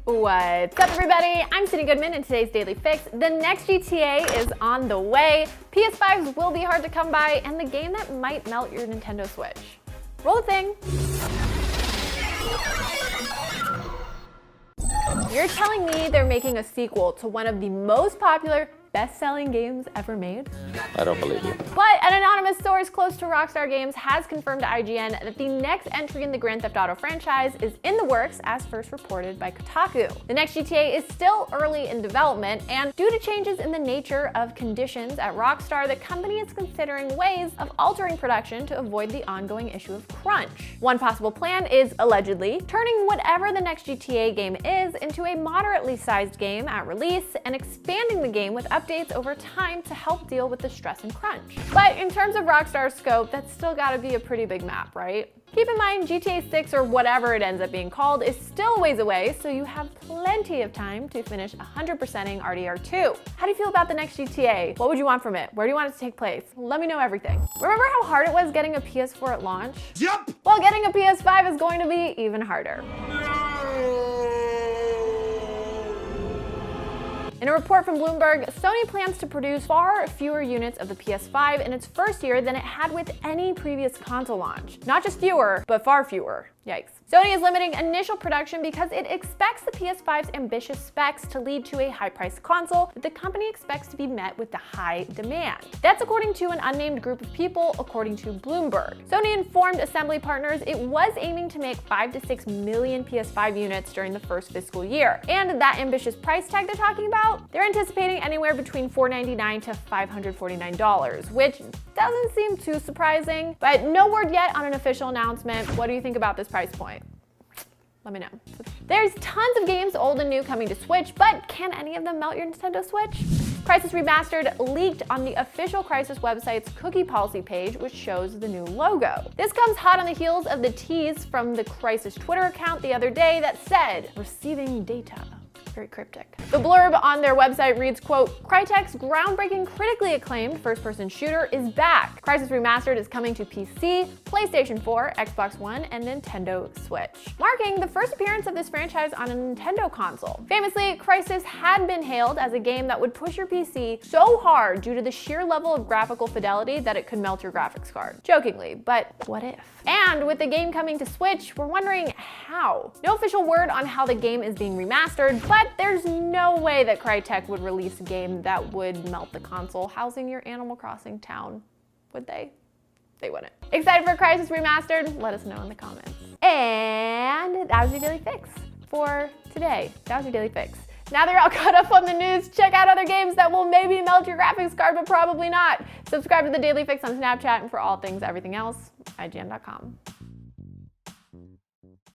What's up, everybody? I'm Cindy Goodman, and today's Daily Fix. The next GTA is on the way. PS5s will be hard to come by, and the game that might melt your Nintendo Switch. Roll the thing. You're telling me they're making a sequel to one of the most popular best-selling games ever made? I don't believe you. But an anonymous source close to Rockstar Games has confirmed to IGN that the next entry in the Grand Theft Auto franchise is in the works, as first reported by Kotaku. The next GTA is still early in development, and due to changes in the nature of conditions at Rockstar, the company is considering ways of altering production to avoid the ongoing issue of crunch. One possible plan is, allegedly, turning whatever the next GTA game is into a moderately sized game at release and expanding the game with updates over time to help deal with the stress and crunch. But in terms of Rockstar's scope, that's still gotta be a pretty big map, right? Keep in mind, GTA 6 or whatever it ends up being called is still a ways away, so you have plenty of time to finish 100%ing RDR2. How do you feel about the next GTA? What would you want from it? Where do you want it to take place? Let me know everything. Remember how hard it was getting a PS4 at launch? Yep! Well, getting a PS5 is going to be even harder. In a report from Bloomberg, Sony plans to produce far fewer units of the PS5 in its first year than it had with any previous console launch. Not just fewer, but far fewer. Yikes. Sony is limiting initial production because it expects the PS5's ambitious specs to lead to a high-priced console that the company expects to be met with the high demand. That's according to an unnamed group of people, according to Bloomberg. Sony informed assembly partners it was aiming to make 5 to 6 million PS5 units during the first fiscal year. And that ambitious price tag they're talking about? They're anticipating anywhere between $499 to $549, which doesn't seem too surprising, but no word yet on an official announcement. What do you think about this price point? Let me know. There's tons of games, old and new, coming to Switch, but can any of them melt your Nintendo Switch? Crysis Remastered leaked on the official Crysis website's cookie policy page, which shows the new logo. This comes hot on the heels of the tease from the Crysis Twitter account the other day that said, "Receiving data." Very cryptic. The blurb on their website reads, quote, "Crytek's groundbreaking, critically acclaimed first-person shooter is back. Crysis Remastered is coming to PC, PlayStation 4, Xbox One, and Nintendo Switch," marking the first appearance of this franchise on a Nintendo console. Famously, Crysis had been hailed as a game that would push your PC so hard due to the sheer level of graphical fidelity that it could melt your graphics card. Jokingly, but what if? And with the game coming to Switch, we're wondering how. No official word on how the game is being remastered, but there's no way that Crytek would release a game that would melt the console housing your Animal Crossing town, would they? They wouldn't. Excited for Crysis Remastered? Let us know in the comments. And that was your Daily Fix for today. That was your Daily Fix. Now that you're all caught up on the news, check out other games that will maybe melt your graphics card, but probably not. Subscribe to the Daily Fix on Snapchat, and for all things everything else, IGN.com.